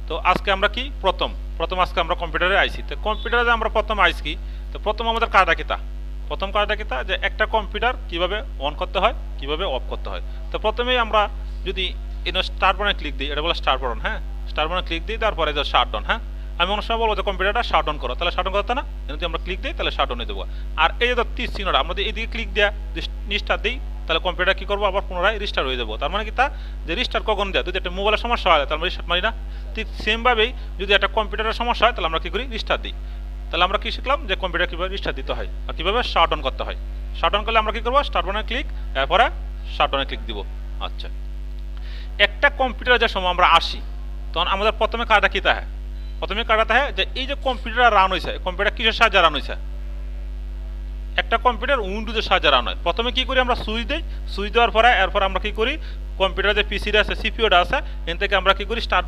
তো আজকে আমরা কি প্রথম আজকে আমরা কম্পিউটারে আইছি। তো কম্পিউটারে আমরা প্রথম আইছি কি, তো প্রথম আমাদের কাজটা কিতা, প্রথম কাজটা কিতা যে একটা কম্পিউটার কিভাবে অন করতে হয়, কিভাবে অফ করতে হয়। তো প্রথমেই আমরা যদি স্টার্ট বাটনে ক্লিক দিই, এটা বলে স্টার্ট বাটন, হ্যাঁ স্টার্ট বাটনে ক্লিক দিই, তারপরে যে শাট ডাউন, হ্যাঁ আমি অনেক সময় বলবো যে কম্পিউটারটা শাট ডাউন করো, তাহলে শাট ডাউন করতে না, যদি আমরা ক্লিক দিই তাহলে শাট ডাউন দেবো। আর এই যে তীর চিহ্নটা আমরা এইদিকে ক্লিক দেওয়া নিস্টার দিই, তাহলে কম্পিউটার কি করবো আবার পুনরায় রিস্টার্ট হয়ে যাবো। তার মানে কি তা যে রিস্টার্ট কখন দেয়, যদি একটা মোবাইলের সমস্যা হয় তাহলে আমরা রিস্টার্ট মারি না, ঠিক সেমভাবেই যদি একটা কম্পিউটারের সমস্যা হয় তাহলে আমরা কি করি, রিস্টার্ট দিই। তাহলে আমরা কি শিখলাম যে কম্পিউটার কীভাবে রিস্টার্ট দিতে হয় আর কীভাবে শাট ডাউন করতে হয়। শাট ডাউন করলে আমরা কী করবো, স্টার্ট বাটনে ক্লিক, এরপরে শাট ডাউনে ক্লিক দিব। আচ্ছা, একটা কম্পিউটারে যে সময় আমরা আসি তখন আমাদের প্রথমে কাজটা কী থাকে, প্রথমে কাটাতে হয় যে এই যে কম্পিউটার রান হয়েছে, কম্পিউটার কিসের সাহায্যে রান হয়েছে, একটা কম্পিউটার উইন্ডোজের সাহায্যে রান হয়। প্রথমে কি করি আমরা সুইচ দিই, সুইচ দেওয়ার পরে এরপর আমরা কি করি কম্পিউটার যে পিসিটা আছে সিপিইউটা আছে এখান থেকে আমরা কি করি স্টার্ট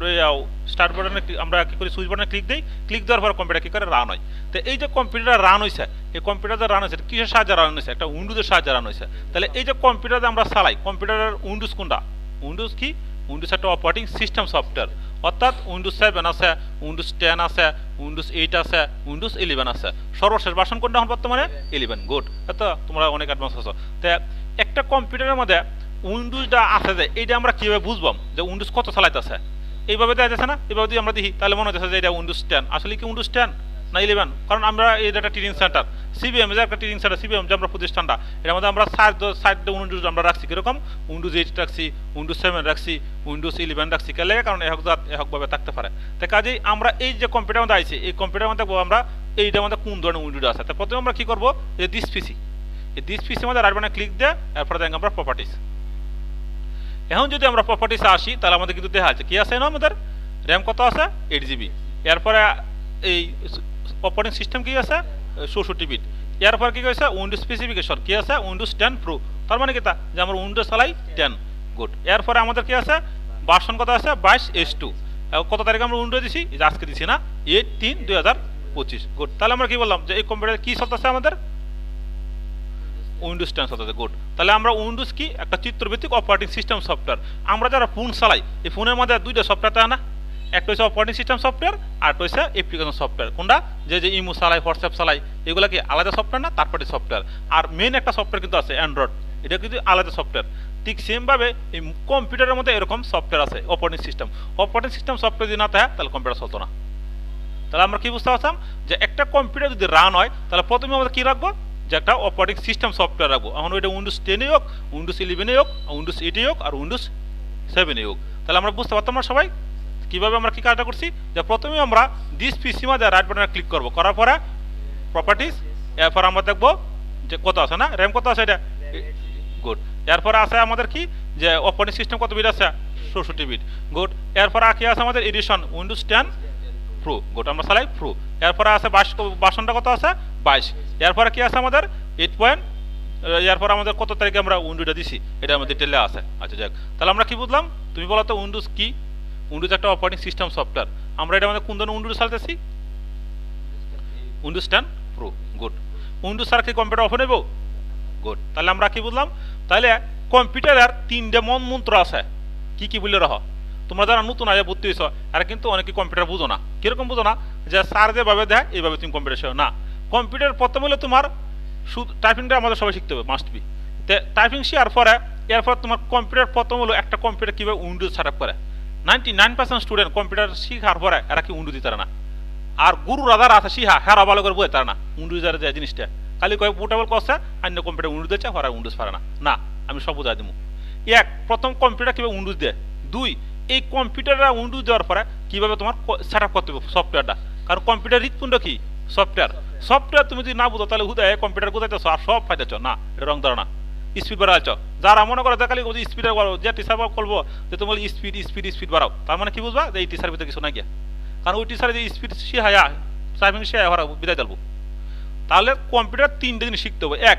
বাটনে আমরা কি করি সুইচ বাটনে ক্লিক দিই, ক্লিক দেওয়ার পর কম্পিউটার কি করে রান হয়। তো এই যে কম্পিউটার রান হয়েছে, এই কম্পিউটার যে রান হয়েছে কিসের সাহায্যে রান হয়েছে, একটা উইন্ডোজের সাহায্যে রান হয়েছে। তাহলে এই যে কম্পিউটার আমরা চালাই, কম্পিউটারের উইন্ডোজ কোনটা, উইন্ডোজ কি, উইন্ডোজ একটা অপারেটিং সিস্টেম সফটওয়্যার, অর্থাৎ উইন্ডোজ 7 আছে, উইন্ডোজ 10 আছে, উইন্ডোজ 8 আছে, উইন্ডোজ 11 আছে। সর্বশেষ ভার্সন কোনটা এখন বর্তমানে 11। গুড, তো তোমরা অনেক অ্যাডভান্স আছো। তো একটা কম্পিউটারের মধ্যে উইন্ডোজটা আছে যে এইটা আমরা কীভাবে বুঝবাম যে উইন্ডোজ কত চালাইতেছে, এইভাবে দেখা যাচ্ছে না, এইভাবে যদি আমরা দেখি তাহলে মনে হচ্ছে যে এটা উইন্ডোজ 10, আসলে কি উইন্ডোজ 10 না 11, কারণ আমরা এই একটা ট্রেনিং সেন্টার সিবিএম যে একটা ট্রেনিং সেন্টার সিবিএম যে আমরা প্রতিষ্ঠানটা এর মধ্যে আমরা সাইড উইন্ডোজ আমরা রাখছি কীরকম, উইন্ডোজ 8 রাখছি, উইন্ডোজ 7 রাখছি, উইন্ডোজ 11 রাখছি, কে লাগে কারণ এককভাবে থাকতে পারে। তাই কাজেই আমরা এই যে কম্পিউটার মধ্যে আইছি এই কম্পিউটার মধ্যে আমরা এইটার মধ্যে কোন ধরনের উইন্ডোজ আছে। তো প্রথমে আমরা কী করবো, এই দিস পিসি, এই দিস পিসির মধ্যে রাইট বাটনে ক্লিক দেয়, এরপরে দেখ আমরা প্রপার্টিস। এখন যদি আমরা প্রপার্টিসে আসি তাহলে আমাদের কিন্তু দেখা আছে কি আছে না, আমাদের র্যাম কত আছে 8 GB, এরপরে এই অপারেটিং সিস্টেম কি আছে 64 বিট, এরপর কি আছে উইন্ডোজ স্পেসিফিকেশন কি আছে উইন্ডোজ 10 প্রো, তার মানে কি তা যে আমরা উইন্ডোজ চালাই 10। গুড, এরপরে আমাদের কি আছে ভার্সন কত আছে 22H2, কত তারিখে আমরা উইন্ডোজ দিছি, আজকে দিছি না 8/3/2025। গুড, তাহলে আমরা কি বললাম যে এই কম্পিউটারে কি চলতেছে আমাদের উইন্ডোজ 10 চলতেছে। গুড, তাহলে আমরা উইন্ডোজ কি একটা চিত্রভিত্তিক অপারেটিং সিস্টেম সফটওয়্যার, আমরা যারা ফোন চালাই এই ফোনের মধ্যে দুইটা সফটওয়্যার থাকে না, একটা হচ্ছে অপারেটিং সিস্টেম সফটওয়্যার আর একটা হচ্ছে অ্যাপ্লিকেশন সফটওয়্যার। কোনটা যে ইমো চালাই, হোয়াটসঅ্যাপ চালাই, এগুলো কি আলাদা সফটওয়্যার না, থার্ড পার্টি সফটওয়্যার। আর মেন একটা সফটওয়্যার কিন্তু আছে অ্যান্ড্রয়েড, এটা কিন্তু আলাদা সফটওয়্যার। ঠিক সেমভাবে এই কম্পিউটারের মধ্যে এরকম সফটওয়্যার আছে অপারেটিং সিস্টেম সফটওয়্যার যদি না থাকে তাহলে কম্পিউটার চলতো না। তাহলে আমরা কি বুঝতে পারতাম যে একটা কম্পিউটার যদি রান হয় তাহলে প্রথমে আমরা কী রাখবো, যে একটা অপারেটিং সিস্টেম সফটওয়্যার রাখবো। এখন ওইটা উইন্ডোজ 10 হোক, উইন্ডোজ 11 হোক, উইন্ডোজ 8 হোক আর উইন্ডোজ 7 হোক। তাহলে আমরা বুঝতে পারতাম না সবাই কীভাবে আমরা কী কাজটা করছি, যে প্রথমে আমরা দিস পিসি মধ্যে রাইট বাটনে ক্লিক করবো, করার পরে প্রপার্টিস, এরপর আমরা দেখবো যে কত আছে না র্যাম কত আছে এটা। গুড, এরপরে আছে আমাদের কি যে অপারেটিং সিস্টেম কত বিট আছে 64 বিট। গুড, এরপরে কি আছে আমাদের এডিশন উইন্ডোজ 10 প্রো। গুড, আমরা চালাই প্রো। এরপরে আছে ভার্সনটা কত আছে 22। এরপরে কি আছে আমাদের 8 এরপর আমাদের কত তারিখে আমরা উইন্ডোজটা দিছি এটা আমাদের ডিটেলে আছে। আচ্ছা যাক, তাহলে আমরা কি বুঝলাম, তুমি বলো তো উইন্ডোজ কি, উইন্ডোজ একটা অপারেটিং সিস্টেম সফটওয়্যার, আমরা এটা আমাদের কোন ধরনের উইন্ডোজ চালাতেছি উইন্ডোজ 10 প্রো। গুড, উইন্ডোজ ছাড়া কি কম্পিউটার অফ নেব। গুড, তাহলে আমরা কি বুঝলাম, তাহলে কম্পিউটারের 3টে মন মন্ত্র আছে, কি কি বলে রাখো। তোমরা যারা নতুন আগে ভর্তি হয়েছ আর কিন্তু অনেকে কম্পিউটার বুঝো না, কীরকম বুঝো না যে স্যার যেভাবে দেয় এইভাবে তুমি কম্পিউটার শেখো না। কম্পিউটার প্রথম হলে তোমার শুধু টাইপিংটা আমাদের সবাই শিখতে হবে, মাস্ট বি। টাইপিং শেখার পরে এরপর তোমার কম্পিউটার প্রথম হলো একটা কম্পিউটার কীভাবে উইন্ডোজ সেট আপ করে। 99% স্টুডেন্ট কম্পিউটার শিখার পরে এরা কি উইন্ডোজ দিতে না, আর গুরু রাধার আছে শিখা হেরা ভালো করে বোঝে তারা না উইন্ডোজের যে জিনিসটা, খালি কয়েক পোর্টেবল করছে অন্য কম্পিউটার উইন্ডোজ দিচ্ছে, হরা উইন্ডোজ পারে না। না, আমি সব বোঝাই দিব। প্রথম কম্পিউটার কীভাবে উইন্ডোজ দেয়, 2 এই কম্পিউটারটা উইন্ডোজ দেওয়ার পরে কীভাবে তোমার সেট আপ করতে হবে সফটওয়্যারটা, কারণ কম্পিউটার হৃৎপিণ্ড কি সফটওয়্যার তুমি যদি না বুঝো তাহলে হুদায় কম্পিউটার বুঝাইতেছ আর সব ফাইতেছ না, এটা রং ধারণা। স্পিড বাড়াচ্ছ, যারা মনে করে দেখালি স্পিড বাড়াও, যে টিচার করবো যে তোমার স্পিড বাড়াও, তার মানে কি বুঝবা যে এই টিচার ভিতরে কিছু না গিয়া, কারণ ওই টিচারে যে স্পিড শিখায়া টাইপিং শিখায় হরা বিদায় চালবো। তাহলে কম্পিউটার 3টে জিনিস শিখতে হবে। এক,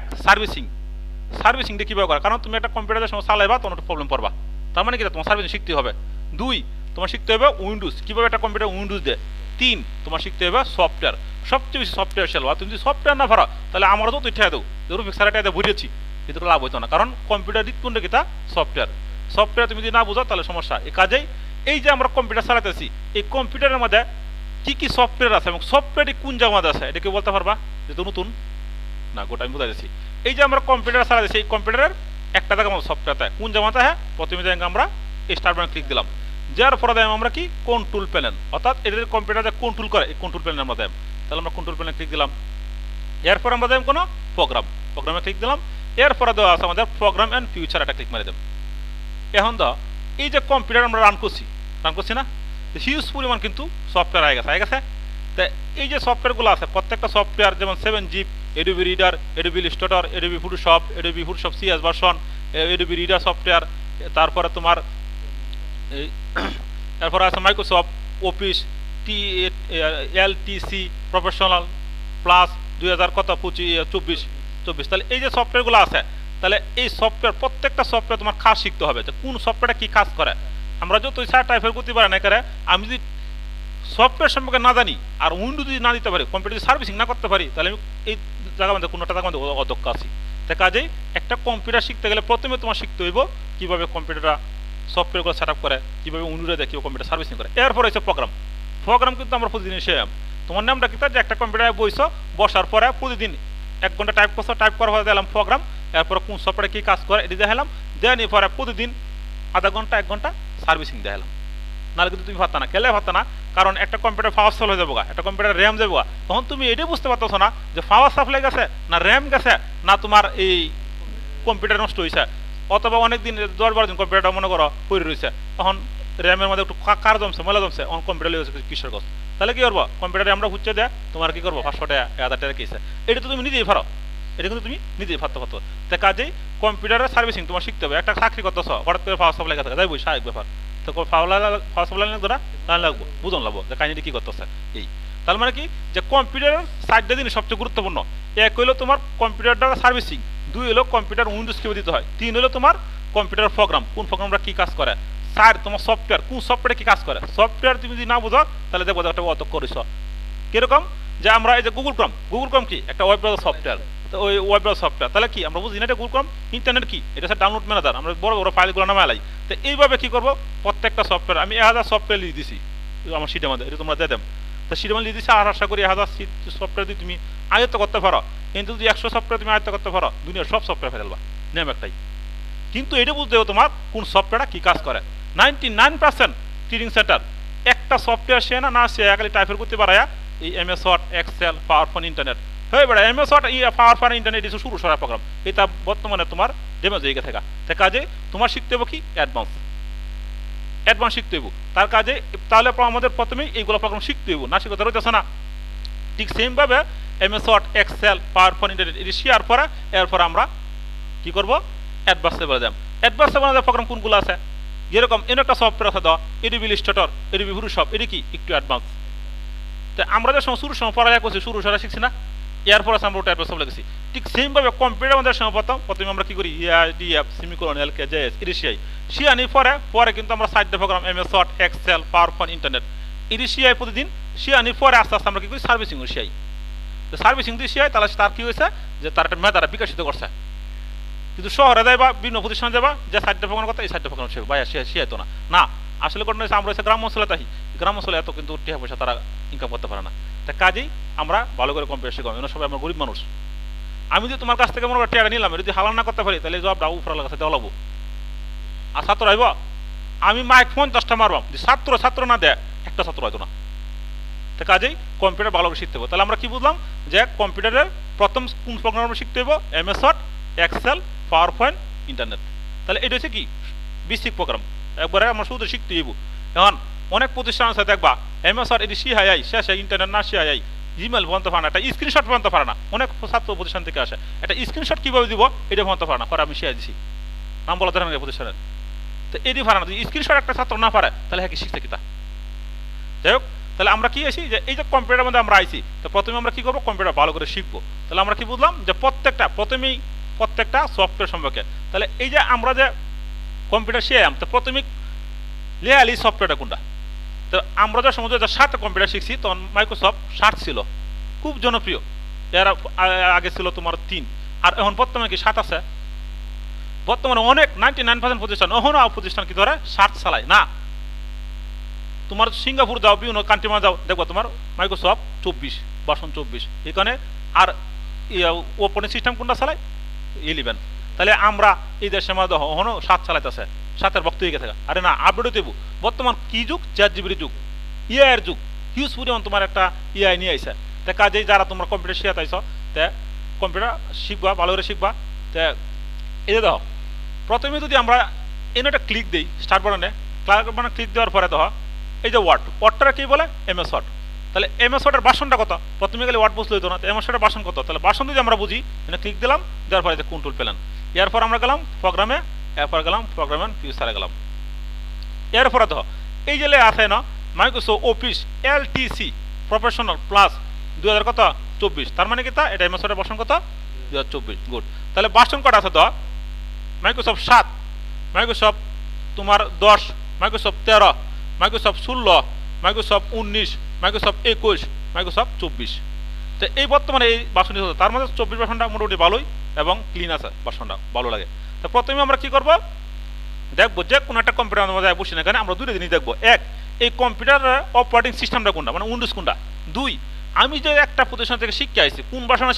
সার্ভিসিংটা কীভাবে করা, কারণ তুমি একটা কম্পিউটারের সময় চালাইবা তোমার একটা প্রবলেম পড়বা, তার মানে কি তোমার সার্ভিসিং শিখতে হবে। 2, তোমার শিখতে হবে উইন্ডোজ, কীভাবে একটা কম্পিউটার উইন্ডোজ দেয়। 3, তোমার শিখতে হবে সফটওয়্যার, সবচেয়ে বেশি সফটওয়্যার চালবা। তুমি যদি সফটওয়্যার না ভরা তাহলে আমরা তো তুই ঠেয়া দেবো ধরুন ফিক্সারটা ভরিয়েছি, কিন্তু লাভ হইতো না, কারণ কম্পিউটার হৃৎপিণ্ড কিতা সফটওয়্যার তুমি যদি না বুঝো তাহলে সমস্যা। এই কাজেই এই যে আমরা কম্পিউটার চালাতেছি, এই কম্পিউটারের মধ্যে কি কি সফটওয়্যার আছে এবং সফটওয়্যারটি কোন জায়গার মধ্যে আছে, এটা কি বলতে পারবা? যেহেতু নতুন না, গোটা আমি বুঝাইছি। এই যে আমরা কম্পিউটার চালাতেছি, এই কম্পিউটারের একটা জায়গার মধ্যে সফটওয়্যার থাকে, কোন জায়গাতে? হ্যাঁ, প্রথমে জায়গায় আমরা স্টার্ট বাটন ক্লিক দিলাম, যার পরে দেয় আমরা কি কন্ট্রোল প্যানেল, অর্থাৎ এদের কম্পিউটার যে কন্ট্রোল করে এই কন্ট্রোল প্যানেল আমরা দেয়। তাহলে আমরা কন্ট্রোল প্যানেল ক্লিক দিলাম, এরপর আমরা দেব কোনো প্রোগ্রামে ক্লিক দিলাম, এরপরে দেওয়া আছে আমাদের প্রোগ্রাম অ্যান্ড ফিউচার, একটা ক্লিক মারি দেব। এখন তো এই যে কম্পিউটার আমরা রান করছি না, হিউজ পরিমাণ কিন্তু সফটওয়্যার হয়ে গেছে। তা এই যে সফটওয়্যারগুলো আছে, প্রত্যেকটা সফটওয়্যার যেমন 7zip, Adobe reader, Adobe Illustrator, Adobe Photoshop CS version, Adobe reader software, তারপরে তোমার এরপরে আছে Microsoft office LTSC professional plus 2024। তাহলে এই যে সফটওয়্যারগুলো আছে, তাহলে এই সফটওয়্যার প্রত্যেকটা সফটওয়্যার তোমার কাজ শিখতে হবে, যে কোন সফটওয়্যারটা কি কাজ করে। আমরা যত ইচ্ছা টাইপের করতে পারে না করে, আমি যদি সফটওয়্যার সম্পর্কে না জানি আর উইন্ডো যদি না দিতে পারি, কম্পিউটার সার্ভিসিং না করতে পারি, তাহলে আমি এই জায়গার মধ্যে কোনোটা জায়গার মধ্যে অদক্ষ আছি। তাই কাজেই একটা কম্পিউটার শিখতে গেলে প্রথমে তোমার শিখতে হইব কীভাবে কম্পিউটারটা সফটওয়্যারগুলো সেট আপ করে, কীভাবে উইন্ডোটা দেয়, কীভাবে কম্পিউটার সার্ভিসিং করে। এরপর হচ্ছে প্রোগ্রাম কিন্তু আমরা প্রতিদিন সেম, তোমার নামটা কি যে একটা কম্পিউটারে বসার পরে প্রতিদিন 1 ঘন্টা টাইপ করার পরে দিলাম প্রোগ্রাম, এরপরে কোন সফটওয়্যারে কী কাজ করে এটি দেখালাম, দেন এরপরে প্রতিদিন আধা ঘন্টা 1 ঘন্টা সার্ভিসিং দেখালাম। নাহলে কিন্তু তুমি ভাবতা না, কেলে ভাবতা না, কারণ একটা কম্পিউটার পাওয়ার সাপ্লাই হয়ে যাবো, একটা কম্পিউটার র্যাম যাবো, তখন তুমি এটাই বুঝতে পারতেছো না যে পাওয়ার সাপ্লাই গেছে না র্যাম গেছে না তোমার এই কম্পিউটার নষ্ট হয়েছে, অথবা অনেকদিন 10-12 দিন কম্পিউটারটা মনে করো পড়ে রয়েছে, তখন র্যামের মধ্যে একটু কার জমছে, ময়লা জমছে, অন কম্পিউটার লেগেছে কিসের গছ, তাহলে কী করবো? কম্পিউটারে আমরা হুচ্ছে দেয় তোমার কী করবো 500 টাকা 1000 টাকা কেছে, এটা তো তুমি নিজেই পারো, এটা কিন্তু তুমি নিজেই ভাবতে পারতো। তাই কাজেই কম্পিউটারের সার্ভিসিং তোমার শিখতে হবে। একটা চাকরি করতেছ, হঠাৎ করে পাওয়ার সাপ্লাই গেছে, যাই বই স্বাভাবিক ব্যাপার, তো পাওয়ার সাপ্লাই লাগতো না, তাহলে লাগবো বুঝন লাগবো যে কাহিনীটি কী করতেছে। এই তার মানে কি, যে কম্পিউটারের 4টা জিনিস সবচেয়ে গুরুত্বপূর্ণ। 1 হলো তোমার কম্পিউটারটা সার্ভিসিং, 2 হলো কম্পিউটার উইন্ডোজ কীভাবে দিতে হয়, 3 হলো তোমার কম্পিউটার প্রোগ্রাম, কোন প্রোগ্রামটা কী কাজ করে, 4 তোমার সফটওয়্যার, কোন সফটওয়্যারে কী কাজ করে। সফটওয়্যার তুমি যদি না বুঝো তাহলে দেখবো একটা অত করিস কীরকম, যে আমরা এই যে গুগল ক্রোম কি একটা ওয়েব ব্রাউজার সফটওয়্যার, তো ওই ওয়েব ব্রাউজার সফটওয়্যার, তাহলে কি আমরা বুঝি না এটা গুগল ক্রোম। ইন্টারনেট কি, এটা হচ্ছে ডাউনলোড ম্যানেজার, আমরা বড় বড় ফাইলগুলো নামে আলাই। তো এইভাবে কী করবো, প্রত্যেকটা সফটওয়্যার আমি 1000 সফটওয়্যার লিখে দিছি আমার সিটের মধ্যে, এটা তোমরা দিয়ে দেব, তো সিটের মধ্যে লিখে দিচ্ছি। আর আশা করি 1000 সফটওয়্যার দিয়ে তুমি আয়ত্ত করতে পারো, কিন্তু যদি 100 সফটওয়্যার তুমি আয়ত্ত করতে পারো, দুনিয়ার সব সফটওয়্যার ফেলবা, নেম একটাই। কিন্তু এটা বুঝতে হবে তোমার কোন সফটওয়্যারটা কী কাজ করে। 99% ট্রেনিং সেন্টার একটা সফটওয়্যার সে না সে খালি টাইপের করতে পারে, এই MS word, excel, power point, internet হয়ে বেড়া। MS word, power point, internet এসে শুরু সরা প্রোগ্রাম, এটা বর্তমানে তোমার ডেমেজ হয়ে গেছে। তাই কাজে তোমার শিখতে হবে কি অ্যাডভান্স শিখতে হইব তার কাজে, তাহলে আমাদের প্রথমেই এইগুলো প্রোগ্রাম শিখতে হইব, না শিখতে রয়েছে না। ঠিক সেমভাবে MS word, excel, power point, internet এটি শেয়ার পরে এরপর আমরা কী করবো, অ্যাডভান্সে বলে দেব। অ্যাডভান্সে বলে প্রোগ্রাম কোনগুলো আছে, যেরকম এর একটা সফটওয়্যার আছে দাও এডোবি ইলাস্ট্রেটর, এডোবি ফটোশপ, এটি কি একটু অ্যাডভান্স। তো আমরা যে শুরুর সময় পড়ালেখা করছি, শুরু সারা শিখছি না, এরপর আছে আমরা ওটা অ্যাডভান্স লেগেছি। ঠিক সেমভাবে কম্পিউটার আমাদের সময় প্রথমে আমরা কী করি, EIDF, সেমিকোলন, LKJS, এটি শিয়ানি পরে কিন্তু আমরা 4টা program MS word, excel, power point, internet এটি শিয়াই প্রতিদিন। শিয়ানির পরে আস্তে আস্তে আমরা কী করি, সার্ভিসিং শিয়াই। তো সার্ভিসিং দিয়ে শিয়াই, তাহলে তার কী হয়েছে, যে তার একটা মেধারা বিকশিত করছে। কিন্তু শহরে যাইবা, বিভিন্ন প্রতিষ্ঠানে যাবা, যে 4টা প্রোগ্রাম কথা এই 4টা প্রোগ্রাম শিখবে, ভাইয়া শিয়াইতো না আসলে ঘটনা হচ্ছে আমরা হচ্ছে গ্রাম অঞ্চলে থাকি, গ্রাম অঞ্চলে এত কিন্তু টাকা পয়সা তারা ইনকাম করতে পারে না। তা কাজেই আমরা ভালো করে কম্পিউটার শিখবো, সবাই আমরা গরিব মানুষ। আমি যদি তোমার কাছ থেকে মনে টাকা নিলাম, যদি হালাল না করতে পারি, তাহলে জবাবটা উপরালার কাছে দেওয়া লাগবো। আর ছাত্র আইব, আমি মাইক 50টা মারবাম, যে ছাত্র না দেয়, একটা ছাত্র হয়তো না। তো কাজেই কম্পিউটার ভালো করে শিখতে হবে। তাহলে আমরা কি বুঝলাম, যে কম্পিউটারের প্রথম কোন প্রোগ্রাম আমরা শিখতে হইব, MS word, excel, power point, internet. তাহলে এটা হচ্ছে কি বেসিক প্রোগ্রাম, একবারে আমরা শুধু শিখতে হইব। এখন অনেক প্রতিষ্ঠান আছে দেখবা MS ওয়ার্ড এটি শিখাই শেষে ইন্টারনেট না শিখাই, জিমেল বলতে পারে না, একটা স্ক্রিনশট বলতে পারে না। অনেক ছাত্র প্রতিষ্ঠান থেকে আসে, একটা স্ক্রিনশট কীভাবে দিব এটা বলতে পারে না, পরে আমি শিখাই দিছি, নাম বলা ধরেন প্রতিষ্ঠানের। তো এটি পারে না, যদি স্ক্রিনশট একটা ছাত্র না পারে তাহলে হ্যাঁ কি শিখছে কিতা। যাই হোক, তাহলে আমরা কি আছি, যে এই যে কম্পিউটারের মধ্যে আমরা আইছি, তো প্রথমে আমরা কী করবো, কম্পিউটার ভালো করে শিখবো। তাহলে আমরা কি বুঝলাম, যে প্রত্যেকটা সফটওয়্যার সম্পর্কে। তাহলে এই যে আমরা যে কম্পিউটার শিখাম, তো প্রথমে লেয়ালি সফটওয়্যারটা কোনটা। তো আমরা যে সমুদ্র যে 7 কম্পিউটার শিখছি, তখন মাইক্রোসফট 7 ছিল, খুব জনপ্রিয়। এর আগে ছিল তোমার 3, আর এখন বর্তমানে কি 7 আছে। বর্তমানে অনেক 99% প্রতিষ্ঠান, এখনও প্রতিষ্ঠান কি ধরে 7 চালায় না, তোমার সিঙ্গাপুর যাও, বিভিন্ন কান্ট্রি যাও, দেখবো তোমার মাইক্রোসফট 24 ভার্সন 24 এখানে। আর অপারেটিং সিস্টেম কোনটা চালায়? 11। তাহলে আমরা এই দেশের মধ্যে এখনো 7 চালাইতেছে, 7-এর ভক্ত হয়ে গেছে। আরে না, আপডেট দেবো। বর্তমান কি যুগ? চ্যাট জিপিটির যুগ, এআই এর যুগ। হিউজ পরিমাণ তোমার একটা এআই নিয়ে আইসা। তা কাজেই যারা তোমরা কম্পিউটার শিখাতে আইস, তা কম্পিউটার শিখবা, ভালো করে শিখবা। তা এই যে দেখো, প্রথমে যদি আমরা এনে একটা ক্লিক দিই স্টার্ট বাটনে, ক্লিক দেওয়ার পরে দেখো এই যে ওয়ার্ডটা কি বলে? MS word. তাহলে এমএস ওয়ার্ডের বাসনটা কত? প্রথমে গেলে ওয়ার্ড বুঝলে হতো না, এমএস ওয়ার্ডের বাসন কত? তাহলে বাসন যদি আমরা বুঝি, এনে ক্লিক দিলাম, দেওয়ার পরে কন্ট্রোল পেলাম। এরপর আমরা গেলাম প্রোগ্রামে, এরপর গেলাম প্রোগ্রামে ফিউচারে গেলাম। এরপরে দেখো এই যে আছে না Microsoft office LTSC professional plus 2024, তার মানে কি তা এটা এমএস ওয়ার্ডের বাসন কত? 2024। গুড। তাহলে বাসন কটা আছে? তো মাইক্রোসফট 7, মাইক্রোসফট তোমার 10, Microsoft 13, Microsoft 16, Microsoft 19, Microsoft 21, Microsoft 24। তো এই বর্তমানে এই বাসনটি হতো, তার মধ্যে 24 বাসনটা মোটামুটি ভালোই এবং ক্লিন আছে, বাসনটা ভালো লাগে। তো প্রথমে আমরা কি করব? দেখবো যে কোনো একটা কম্পিউটার মধ্যে বসি না কেন, আমরা দুটো জিনিস দেখবো। এক, এই কম্পিউটারের অপারেটিং সিস্টেমটা কোনটা, মানে উইন্ডোজ কোনটা। দুই, আমি যে একটা প্রতিষ্ঠান থেকে শিখে আইছি, কোন ভাষণে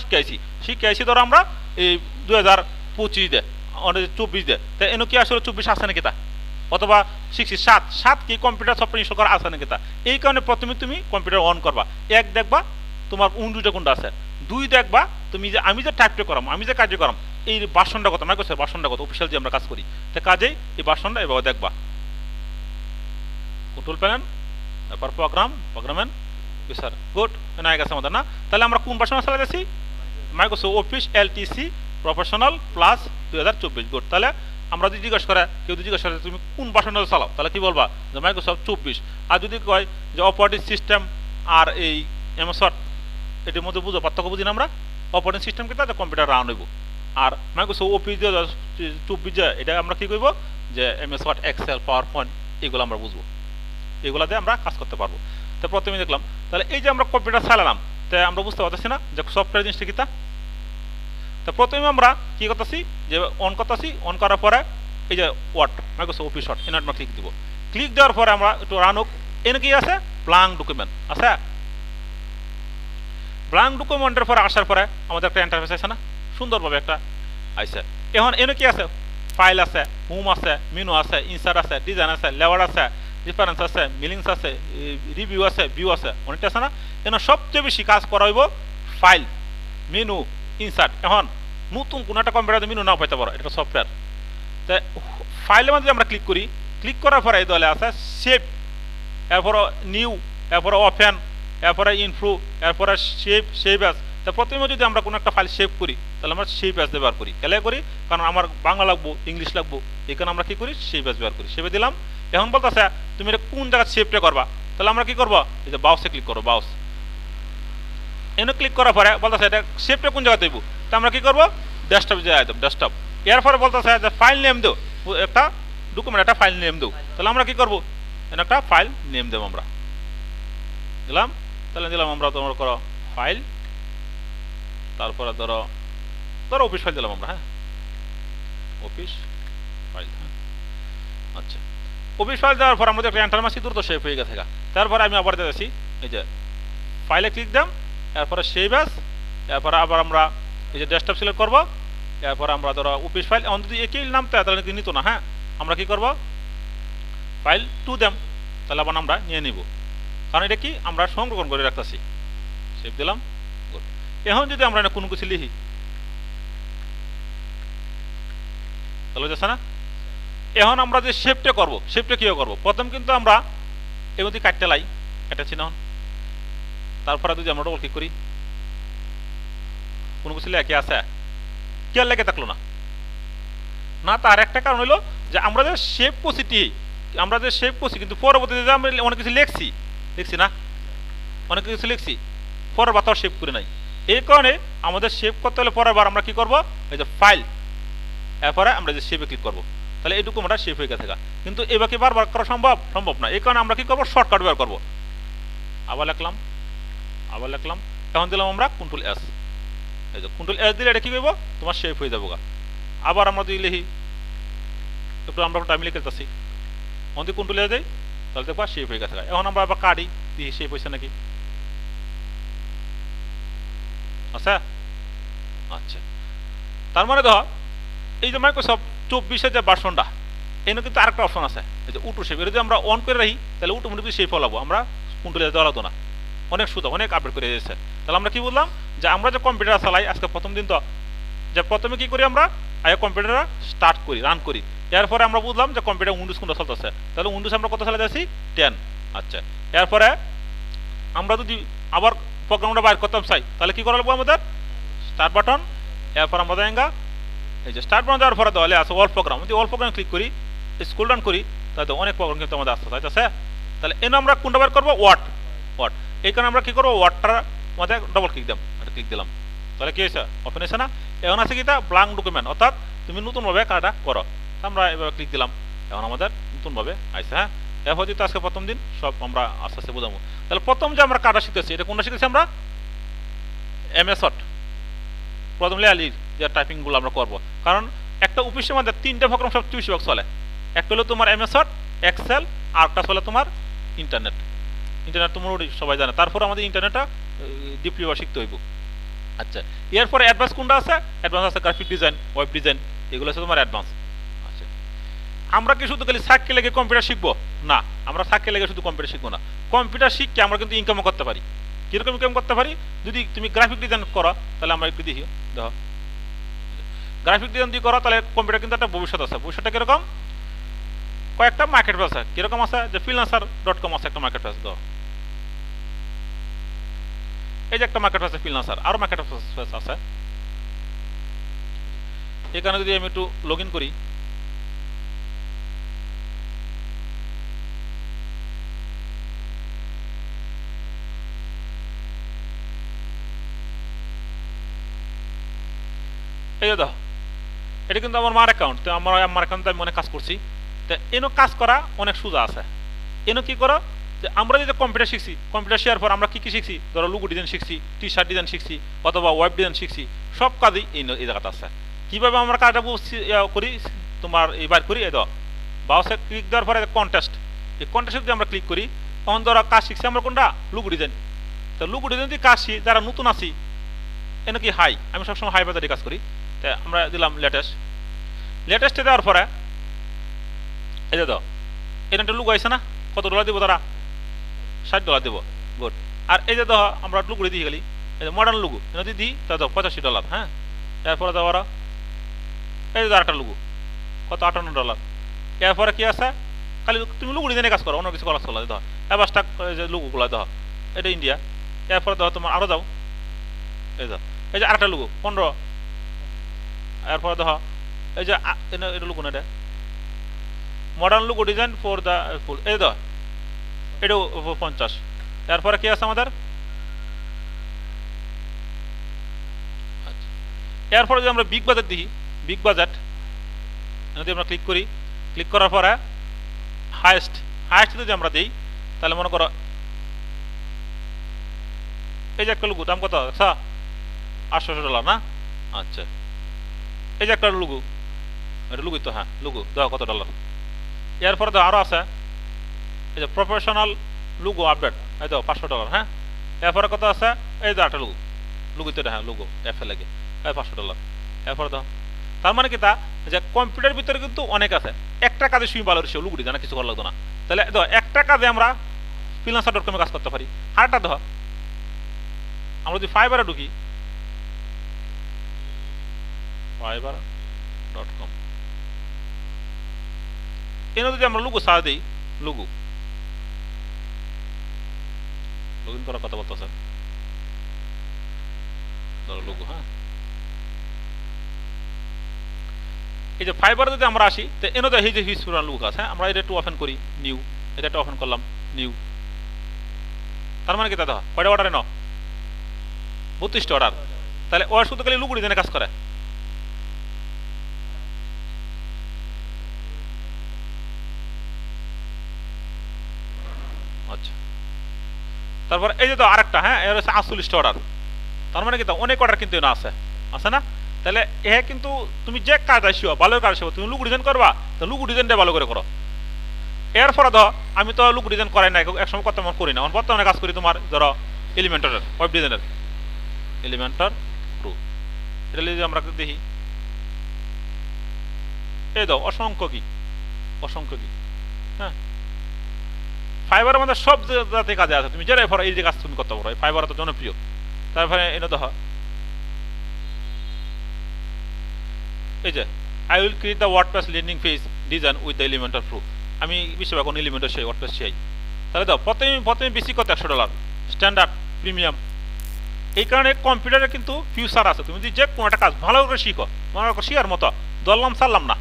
শিখে আইছি ধরো আমরা এই 2025 দে, 24 দে, তা এনে কি আসলে 24 আছে নাকি তা, অথবা শিখছি 7 কি কম্পিউটার সফটওয়্যার ইনস্টল করা আছে নাকি তা। এই কারণে প্রথমে তুমি কম্পিউটার অন করবা। এক, দেখবা তোমার উইন্ডোজটা কোনটা আছে। দুই, দেখবা তুমি যে আমি যে টাইপটা করাম, আমি যে কার্য করাম, এই বাসনটা কত, মাইক্রোসফট বাসনটা কত, অফিসিয়াল যে আমরা কাজ করি। তো কাজেই এই বাসনটা এভাবে দেখবা। কন্ট্রোল প্যানেল, তারপর প্রোগ্রাম ফিচার। গুড, না গেছে আমাদের না। তাহলে আমরা কোন বাসন চালাইছি? Microsoft office LTSC professional plus 2024। Good. তাহলে আমরা যদি জিজ্ঞাসা করে, কেউ যদি জিজ্ঞাসা করে তুমি কোন বাসনটা চালাও, তাহলে কি বলবা? যে মাইক্রোসফট 24। আর যদি কয় যে অপারেটিং সিস্টেম আর এই এমএস ওয়ার্ড, এটির মধ্যে বুঝো পার্থক্য বুঝি না আমরা। অপারেটিং সিস্টেম কি তাহলে কম্পিউটার রান হইব, আর মাইক্রোসফট অফিস 2024 এটা আমরা কি করবো? যে MS word, excel, power point, এগুলো আমরা বুঝবো, এগুলো দিয়ে আমরা কাজ করতে পারবো। তো প্রথমে দেখলাম, তাহলে এই যে আমরা কম্পিউটার চালালাম, তাই আমরা বুঝতে পারতেছি না যে সফটওয়্যার জিনিসটা কি তা। তো প্রথমে আমরা কি করতেছি? যে অন করতেছি, অন করার পরে এই যে ওয়ার্ড, মাইক্রোসফট অফিস ওয়ার্ড, এনে আমরা ক্লিক দিব। ক্লিক দেওয়ার পরে আমরা একটু রান হোক। এনে কি আছে? ব্ল্যাঙ্ক ডকুমেন্ট আছে। ব্ল্যাঙ্ক ডকুমেন্টের পরে আসার পরে আমাদের একটা ইন্টারফেস আছে না, সুন্দরভাবে একটা আইসে। এখন এনে কি আছে? ফাইল আছে, হোম আছে, মেনু আছে, ইনসার্ট আছে, ডিজাইন আছে, লেয়ার আছে, ডিফারেন্স আছে, মিলিংস আছে, রিভিউ আছে, ভিউ আছে, অনেকটা আছে না। এখানে সবচেয়ে বেশি কাজ করা হইব ফাইল, মেনু, ইনসার্ট। এখন নতুন কোনো একটা কম্পিউটারে মেনু নাও পাইতে পারো, এটা সফটওয়্যার। তাই ফাইলের মধ্যে আমরা ক্লিক করি, ক্লিক করার পরে এই দলে আছে সেভ, এরপরে নিউ, এরপরে ওপেন, এরপরে ইনফ্লু, এরপরে সেভ অ্যাজ। তা প্রথমে যদি আমরা কোনো একটা ফাইল সেভ করি, তাহলে আমরা সেভ অ্যাজ ব্যবহার করি। কেলে করি? কারণ আমার বাংলা লাগবো, ইংলিশ লাগবো, এখানে আমরা কি করি? সেভ অ্যাজ ব্যবহার করি। সেভে দিলাম। এখন বলতেছে তুমি এটা কোন জায়গায় সেভটা করবা, তাহলে আমরা কি করবো? এই যে বাউসে ক্লিক করবো, বাউস। এনে ক্লিক করার পরে বলতেছে এটা সেভটা কোন জায়গায় দেবো, তা আমরা কি করবো? ডেস্কটপ যাই দেব, ডেস্কটপ। এরপরে বলতেছে যে ফাইল নেম দেও, একটা ডকুমেন্ট একটা ফাইল নেম দেও, তাহলে আমরা কি করবো? একটা ফাইল নেম দেবো আমরা, দিলাম। তাহলে দিলাম আমরা তোমার করো ফাইল, তারপরে ধরো অফিস ফাইল দিলাম আমরা। হ্যাঁ, অফিস ফাইল। হ্যাঁ, আচ্ছা, অফিস ফাইল দেওয়ার পর আমরা একটা এন্টার মাসি দ্রুত সেভ হয়ে গেছে। তারপরে আমি আবার দিয়েছি এই যে ফাইলে ক্লিক দাম, এরপরে সেভ অ্যাজ, এরপরে আবার আমরা এই যে ডেস্কটপ সিলেক্ট করবো, এরপরে আমরা ধরো অফিস ফাইল। এখন যদি একই নাম তাহলে কিন্তু নিত না। হ্যাঁ, আমরা কি করবো? ফাইল 2 দাম, তাহলে আবার আমরা নিয়ে নিব, কারণ এটা কি আমরা সংরক্ষণ করে রাখতেছি। সেভ দিলাম। এখন যদি আমরা কোনো কিছু লিখি, তাহলে যাচ্ছে না। এখন আমরা যে শেপটা করবো, শেপটা কীভাবে করবো? প্রথম কিন্তু আমরা এই মধ্যে কাটতে লাই, কাটাচ্ছি না। তারপরে যদি আমরা ডবল ক্লিক করি, কোনো কিছু লেখে আছে, কি আর লেগে থাকলো না। না, তার একটা কারণ হলো যে আমরা যে শেপ করছি, কিন্তু পরবর্তীতে আমরা অনেক কিছু লিখছি না, অনেক কিছু লিখছি, পরের বার তো সেভ করে নাই। এই কারণে আমাদের সেভ করতে হলে পরের বার আমরা কি করবো? এই যে ফাইল, এরপরে আমরা যে সেভে ক্লিক করবো, তাহলে এই ডকুমেন্টটা সেভ হয়ে গেছে। কিন্তু এবার কি বারবার করা সম্ভব না। এই কারণে আমরা কি করবো? শর্টকাট ব্যবহার করবো। আবার লিখলাম, এখন দিলাম আমরা কন্ট্রোল এস। এই যে কন্ট্রোল এস দিলে এটা কি করবো? তোমার সেভ হয়ে যাবো। আবার আমরা যদি লিখি, একটু আমরা টাইম লিখে যাচ্ছি, আমাদের কন্ট্রোল এস দেয়, তাহলে দেখবা শেপ হয়ে গেছে। এখন আমরা আবার কাটি, দেখি শেপ হয়েছে নাকি। আচ্ছা আচ্ছা, তার মানে দেখো এই যে মাইক্রোসফট 24-এর যে ভার্সনটা, এখানে কিন্তু আরেকটা অপশন আছে, এই যে উটো শেপ। এটা যদি আমরা অন করে রাখি তাহলে অটোমেটিক শেপ ফলাবো, আমরা কন্ট্রোলে দেওয়া লাগতো না। অনেক সুবিধা, অনেক আপডেট করে দিয়েছে। তাহলে আমরা কি বললাম যে আমরা যে কম্পিউটার চালাই আজকে প্রথম দিন, তো যে প্রথমে কি করি আমরা আগে কম্পিউটার স্টার্ট করি, রান করি। এরপরে আমরা বুঝলাম যে কম্পিউটার উইন্ডোজ কোনটা চলতেছে, তাহলে উইন্ডোজ আমরা কত চালাতে 10। আচ্ছা, এরপরে আমরা যদি আবার প্রোগ্রামটা বাইর করতাম চাই তাহলে কি করা লাগবে আমাদের, স্টার্ট বাটন, এরপর আমরা দেঙ্গা এই যে স্টার্ট বাটন দেওয়ার পরে তাহলে আছে অল প্রোগ্রাম। যদি অল প্রোগ্রাম ক্লিক করি, স্ক্রল ডাউন করি, তাহলে অনেক প্রোগ্রাম কিন্তু আমাদের আসতে চাইতেছে। তাহলে এনে আমরা কোনটা বের করবো, ওয়ার্ড। এই কারণে আমরা কি করবো, ওয়ার্ডটার মধ্যে ডবল ক্লিক দিলাম, ক্লিক দিলাম, তাহলে কি হয়েছে, ওপেন হয়েছে না। এখন আছে কি তা ব্ল্যাঙ্ক ডকুমেন্ট, অর্থাৎ তুমি নতুনভাবে কাজটা করো। আমরা এভাবে ক্লিক দিলাম, এখন আমাদের নতুনভাবে আইসে। হ্যাঁ, এরপর যেহেতু আজকে প্রথম দিন, সব আমরা আস্তে আস্তে বোঝাবো। তাহলে প্রথম যে আমরা কাজটা শিখতেছি, এটা কোনটা শিখেছি আমরা, MS ওয়ার্ড। প্রথম লেয়ালির যে টাইপিংগুলো আমরা করবো, কারণ একটা অফিসের মধ্যে 3টে প্রোগ্রাম সবচেয়ে বেশি চলে। একটা হলো তোমার MS ওয়ার্ড, এক্সেল, আর একটা চলে তোমার ইন্টারনেট। তো মোটামুটি সবাই জানে। তারপর আমাদের ইন্টারনেটটা ডিপলি শিখতে হইব। আচ্ছা, এরপরে অ্যাডভান্স কোনটা আছে, অ্যাডভান্স আছে গ্রাফিক ডিজাইন, ওয়েব ডিজাইন, এগুলো আছে তোমার অ্যাডভান্স। আচ্ছা, আমরা কি শুধু খালি সাককে লেগে কম্পিউটার শিখবো না, আমরা সাককে লেগে শুধু কম্পিউটার শিখবো না, কম্পিউটার শিখকে আমরা কিন্তু ইনকামও করতে পারি। কীরকম ইনকাম করতে পারি, যদি তুমি গ্রাফিক ডিজাইন করো তাহলে আমরা একটু দেখি, দেখো গ্রাফিক ডিজাইন দিয়ে করো তাহলে কম্পিউটার কিন্তু একটা ভবিষ্যৎ আছে। ভবিষ্যৎটা কীরকম, কয়েকটা মার্কেট প্লেস আছে। কীরকম আছে, যে freelancer.com আছে একটা মার্কেট প্লেস। দাও এই যে একটা মার্কেট আছে ফ্রিল্যান্সার, আরও মার্কেট প্লেস আছে। এখানে যদি আমি একটু লগ ইন করি, এই যে দেখো এটা কিন্তু আমার মার অ্যাকাউন্ট, তো আমার অ্যাকাউন্টে আমি অনেক কাজ করছি। তো এনো কাজ করা অনেক সোজা আছে। এনো কি করো, যে আমরা যে কম্পিউটার শিখছি, কম্পিউটার শেয়ার পর আমরা কী কী শিখছি, ধরো লোগো ডিজাইন শিখছি, টি-শার্ট ডিজাইন শিখছি, অথবা ওয়েব ডিজাইন শিখছি, সব কাজই এই জায়গাতে আছে। কীভাবে আমরা কাজটা করি, তোমার এইবার করি, এই দাও বাউসে ক্লিক দেওয়ার পরে কন্টেস্ট, এই কন্টেস্টে যদি আমরা ক্লিক করি, তখন ধরো কাজ শিখছি আমরা কোনটা, লোগো ডিজাইন। তো লোগো ডিজাইন যদি কাজ শিখি, যারা নতুন আছি এনে কি হাই, আমি সবসময় হাই বাজারে কাজ করি। তো আমরা দিলাম লেটেস্টে দেওয়ার পরে এই যে দাও এটা একটা লুগো আছে না, কত ডলার দিব তারা, $60 দেবো, গুড। আর এই যে দেখো আমরা লুগো দিয়ে গেলি, এই যে মডার্ন লুগো এটা যদি দিই তা দাও $85। হ্যাঁ, এরপরে দাও ওরা এই যে আরেকটা লুগো, কত $58। এরপরে কি আছে, খালি তুমি লুগো ডিজাইনে কাজ করো, অন্য কিছু করা চলে। দেখো এবার স্টাক যে লুগোগুলো দেখো, এটা ইন্ডিয়া। এরপরে দেখো তোমার আরও যাও, এই যে আরেকটা লুগো 15। এরপরে দেখো এই যে এটা লুগো না, এটা modern logo design for the full, এই দেখো এটাও 50। এরপরে কি আছে আমাদের, আচ্ছা এরপরে যদি আমরা বিগ বাজেট দেখি, বিগ বাজেট যদি আমরা ক্লিক করি, ক্লিক করার পরে হাইয়েস্ট যদি আমরা দিই, তাহলে মনে করো এই যে একটা লুগো দাম কত, আচ্ছা $800 না। আচ্ছা, এই যে একটা লুগো, এটা লুগোই তো, হ্যাঁ লুগো দেখো কত $। এরপরে তো আরও আছে, এই যে প্রফেশনাল লুগো আপডেট, এই দেখো $500। হ্যাঁ, এরপরে কত আছে, এই যে একটা লুগোই তো, হ্যাঁ লুগো এফে লাগে, এই $500। এরপরে তো তার মানে কি তা, যে কম্পিউটার ভিতরে কিন্তু অনেক আছে, একটা কাজে সুই ভালো সে লুগুটি জানা কিছু করা লাগতো না। তাহলে দেখো একটা কাজে আমরা freelancer.com কাজ করতে পারি। আরেকটা দেখো আমরা যদি ফাইবারে ঢুকি, fiverr.com, এনে যদি আমরা লুগো সার্চ দিই, লুগো লগ ইন করার কথা বলতেছে, ধরো লুগো। হ্যাঁ, এই যে ফাইবার যদি আমরা আসি, তো এনে তো এই যে হিউজ পরিমাণ লুক আছে। হ্যাঁ, আমরা এটা একটু ওপেন করি, নিউ, এটা একটা ওপেন করলাম, নিউ। তার মানে কি তা দেখো কয়টা অর্ডার এনো, 32টা অর্ডার। তাহলে ও শুধু খালি লুগুড়ি জেনে কাজ করে। আচ্ছা, তারপর এই যে তো আরেকটা, হ্যাঁ এর হচ্ছে 48টা অর্ডার। তার মানে কি তা অনেক অর্ডার কিন্তু আছে, আছে না। তাহলে এ কিন্তু তুমি যে কাজ আসিও ভালো কাজ আসিও, তুমি লুগু ডিজাইন করবা, তো লুগু ডিজাইনটা ভালো করে করো। এরপরে ধর আমি তো লুক ডিজাইন করাই না, একসময় কত করি না, বর্তমানে কাজ করি তোমার ধরো এলিমেন্টারের ওয়েব ডিজাইনের এলিমেন্টার প্রো। এটা যদি আমরা দেখি, এই দাও অসংখ্য কি হ্যাঁ, ফাইবার আমাদের সব জাতীয় কাজে আছে, তুমি যেটাই এই যে কাজ তুমি করতে পারো, ফাইবার তো জনপ্রিয়। তারপরে এটা দেখো এই যে I will create the WordPress landing page design with the Elementor pro. আমি বেশিরভাগ এখন এলিমেন্টার সেই ওয়ার্ডপ্রেস চাই। তাহলে দাও প্রথমে বেশি কত $100 স্ট্যান্ডার্ড প্রিমিয়াম। এই কারণে কম্পিউটারে কিন্তু ফিউচার আছে, তুমি যদি যে কোনো একটা কাজ ভালো করে শিখো, মনে করো শিয়ার মতো দললাম সারলাম না,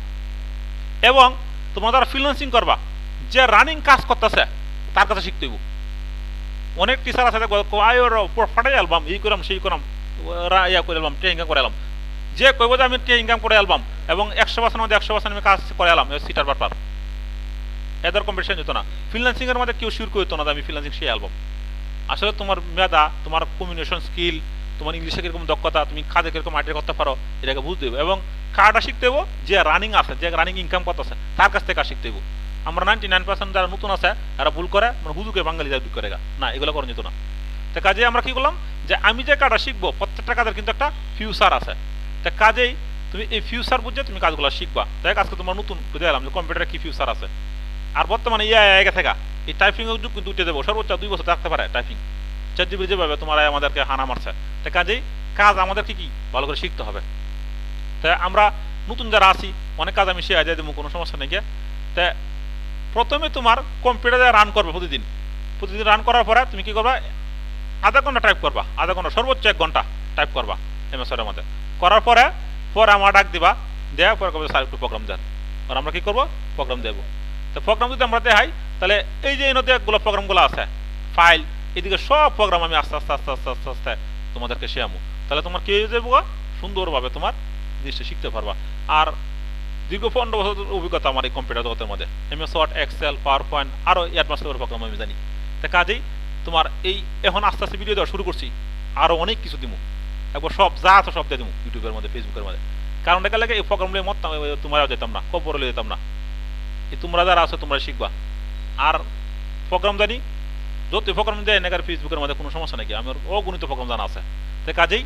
এবং তোমার দ্বারা ফ্রিল্যান্সিং করবা, যে রানিং কাজ করতেছে তার কাছে শিখতে হইব। অনেক টিচার আছে ফাটাই অ্যালবাম এই করাম সেই করাম ইয়া করে এলাম ট্রেনিং করে এলাম, যে কইব যে আমি ট্রেনিং করে অ্যালবাম এবং 100% মধ্যে 100% আমি কাজ করে এলাম সিটার বারবার, এদের কম্পিটিশন যেত না। ফ্রিল্যান্সিং এর মধ্যে কেউ শিওর করতো না যে আমি ফ্রিল্যান্সিং সেই অ্যালবাম। আসলে তোমার মেধা, তোমার কমিউনিকেশন স্কিল, তোমার ইংলিশে কিরকম দক্ষতা, তুমি কাজে কিরকম আইডিয়া করতে পারো, এটাকে বুঝতে হবে। এবং কাজটা শিখতে হবো যে রানিং আছে, যে রানিং ইনকাম করতেছে তার কাছ থেকে কাজ শিখতে হবো। আমরা 99% যারা নতুন আছে তারা ভুল করে, মানে হুজুকে বাঙালি যা করে না, এগুলো করা যেত না। তো কাজে আমরা কি করলাম যে আমি যে কাজটা শিখবো প্রত্যেকটা কাজের কিন্তু একটা ফিউচার আছে। তা কাজেই তুমি এই ফিউচার বুঝে তুমি কাজগুলো শিখবা। দেখ আজকে তোমার নতুন বুঝে এলাম যে কম্পিউটারে কি ফিউচার আছে। আর বর্তমানে আগে থেকে এই টাইপিং এর যুগ কিন্তু উঠে দেবো, সর্বোচ্চ 2 বছর থাকতে পারে টাইপিং। ChatGPT যেভাবে তোমার আমাদেরকে হানা মারছে, তা কাজেই কাজ আমাদের কি ভালো করে শিখতে হবে। তাই আমরা নতুন যারা আছি অনেক কাজ আমি শিখে যাই দেবো, কোনো সমস্যা নেই। তা প্রথমে তোমার কম্পিউটারে রান করবে প্রতিদিন রান করার পরে তুমি কি করবা, আধা ঘন্টা টাইপ করবা, আধা ঘন্টা সর্বোচ্চ 1 ঘন্টা টাইপ করবা এমএসের মধ্যে। করার পরে আমার ডাক দিবা, দেওয়ার পরে কবে স্যার একটু প্রোগ্রাম দেন, আর আমরা কি করবো প্রোগ্রাম দেবো। তো প্রোগ্রাম যদি আমরা দেখাই তাহলে এই যে এগুলো প্রোগ্রামগুলো আছে ফাইল, এদিকে সব প্রোগ্রাম আমি আস্তে আস্তে আস্তে আস্তে আস্তে আস্তে তোমাদেরকে শেয়ামো। তাহলে তোমার কি হয়ে যাবো, সুন্দরভাবে তোমার জিনিসটা শিখতে পারবা। আর দীর্ঘ 15 বছর অভিজ্ঞতা আমার এই কম্পিউটার জগতের মধ্যে, MS word, excel, power point, আরও অ্যাডভান্স লেভেল প্রোগ্রাম আমি জানি। তা কাজেই তোমার এই এখন আস্তে আস্তে ভিডিও দেওয়া শুরু করছি, আরও অনেক কিছু দিব, একবার সব যা আছে সব দিয়ে দিব ইউটিউবের মধ্যে, ফেসবুকের মধ্যে। কারণ দেখা লাগে এই প্রোগ্রামগুলো মত তোমরা যেতাম না, খবর যেতাম না, এই তোমরা যারা আছো তোমরা শিখবা। আর প্রোগ্রাম জানি যত প্রোগ্রাম দেয় না ফেসবুকের মধ্যে কোনো সমস্যা নাকি, আমার অগণিত প্রোগ্রাম জানা আছে। তাই কাজেই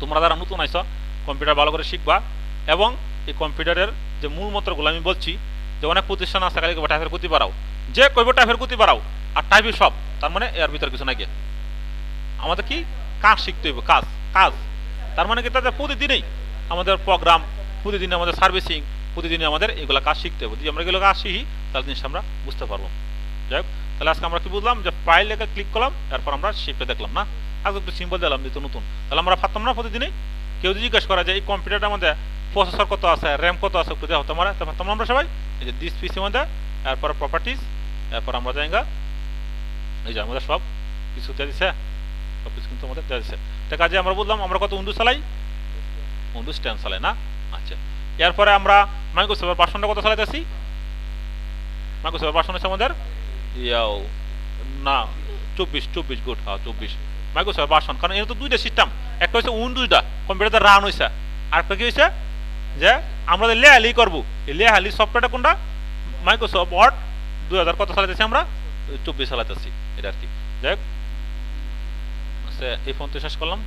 তোমরা যারা নতুন আইছো কম্পিউটার ভালো করে শিখবা। এবং এই কম্পিউটারের যে মূল মন্ত্রগুলো আমি বলছি, যে অনেক প্রতিষ্ঠান আছে খালি টাইপের গতি বাড়াও, যে কইব টাইপের গতি বাড়াও আর টাইপই সব, তার মানে এর ভিতরে কিছু নাকি। আমাদের কি কাজ শিখতে হইব, কাজ কাজ তার মানে কি তাদের প্রতিদিনই আমাদের প্রোগ্রাম, প্রতিদিন আমাদের সার্ভিসিং, প্রতিদিনই আমাদের এগুলো কাজ শিখতে হবে। যদি আমরা এগুলো কাজ শিখি তাহলে জিনিসটা আমরা বুঝতে পারবো। যাই হোক, তাহলে আজকে আমরা কি বুঝলাম যে ফাইল লেখা ক্লিক করলাম, এরপর আমরা শিপে দেখলাম না, আজকে একটু সিম্পল দিলাম যেহেতু নতুন। তাহলে আমরা পারতাম না প্রতিদিনই, কেউ যদি জিজ্ঞেস করা যায় এই কম্পিউটারটার মধ্যে প্রসেসর কত আছে, র্যাম কত আছে, একটু দেওয়া হতো আমরা, তা পারতাম আমরা সবাই। এই যে দিস পিসির মধ্যে, এরপর প্রপার্টিস, এরপর আমরা যাইগা এই যে আমাদের সব কিছু দেওয়া দিচ্ছে, সব কিছু কিন্তু আমাদের দেওয়া দিচ্ছে। তা কাজে আমরা বুঝলাম আমরা কত উইন্ডোজ চালাই, উইন্ডোজ 10 চালাই না। আচ্ছা, এরপরে আমরা মাইক্রোসফট ভার্সনটা কত চালাইতেছি, মাইক্রোসফট ভার্সন হচ্ছে আমাদের না 24 গুড, হ্যাঁ 24 মাইক্রোসফট ভার্সন। কারণ এর তো দুইটা সিস্টেম, একটা হচ্ছে উইন্ডোজটা কম্পিউটারে রান হয়েছে, আর একটা কি হয়েছে যে আমরা লেহালি করবো, এই লেহালি সফটওয়্যারটা কোনটা, মাইক্রোসফট ওয়ার্ড 2000 কত চালাইতেছি আমরা 24 চালাইতেছি, এটা আর কি। যাই হোক, এই ফোন তো শেষ করলাম।